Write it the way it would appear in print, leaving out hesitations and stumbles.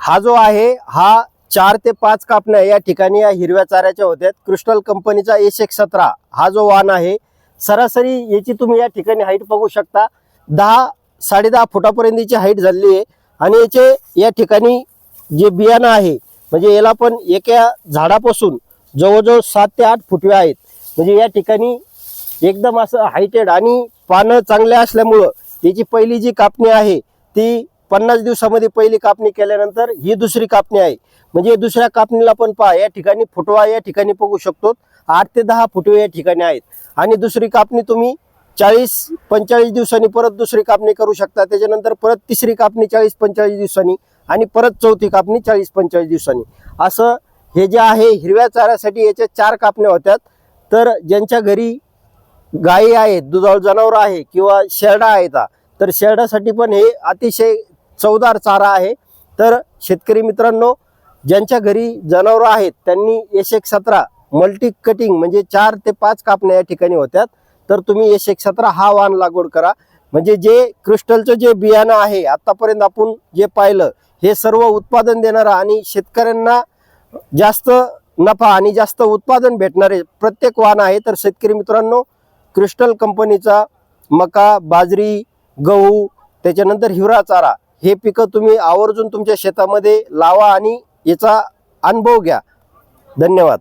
हा जो आहे हा 4 ते 5 कापण्या या ठिकाणी या हिरव्या चाऱ्याच्या होत्या। क्रिस्टल कंपनीचा S117 हा जो वाण आहे, सरासरी याची तुम्ही या ठिकाणी हाईट बघू शकता, 10-10.5 फुटापर्यंतची हाईट झाली आहे। आणि याचे या ठिकाणी जे बियाणं आहे म्हणजे याला पण एका झाडापासून जवळजवळ 7 ते 8 फुटवे आहेत। म्हणजे या ठिकाणी एकदम असं हायटेड आणि पानं चांगले असल्यामुळं याची पहिली जी कापणी आहे ती 50 दिवसामध्ये पहिली कापणी केल्यानंतर ही दुसरी कापणी आहे। म्हणजे दुसऱ्या कापणीला पण पहा, या ठिकाणी फुटवा या ठिकाणी बघू शकतो 8 ते 10 फुटवे या ठिकाणी आहेत। आणि दुसरी कापणी तुम्ही 40-45 दिवसांनी परत दुसरी कापणी करू शकता। त्याच्यानंतर परत तिसरी कापणी 40-45 दिवसांनी आणि परत चौथी कापणी 40-45 दिवसांनी। असं हे जे आहे हिरव्या चाऱ्यासाठी याच्या 4 कापण्या होत्यात। तर ज्यांच्या घरी गायी आहेत, दुधाळ जनावर आहे किंवा शेरडा आहेत, तर शेरडासाठी पण हे अतिशय चवदार चारा आहे। तर शेतकरी मित्रांनो, ज्यांच्या घरी जनावर आहेत त्यांनी S117 मल्टी कटिंग म्हणजे 4 ते 5 कापण्या या ठिकाणी होत्यात, तर तुम्ही S117 हा वाण लागवड करा। म्हणजे जे क्रिस्टलचं जे बियाणं आहे आतापर्यंत आपण जे पाहिलं हे सर्व उत्पादन देणारं आणि शेतकऱ्यांना जास्त नफा आणि जास्त उत्पादन भेटणारे प्रत्येक वाण आहे। तर शेतकरी मित्रांनो, क्रिस्टल कंपनीचा मका, बाजरी, गहू, त्याच्यानंतर हिरवा चारा हे पिकं तुम्ही आवर्जून तुमच्या शेतामध्ये लावा आणि याचा अनुभव घ्या। धन्यवाद।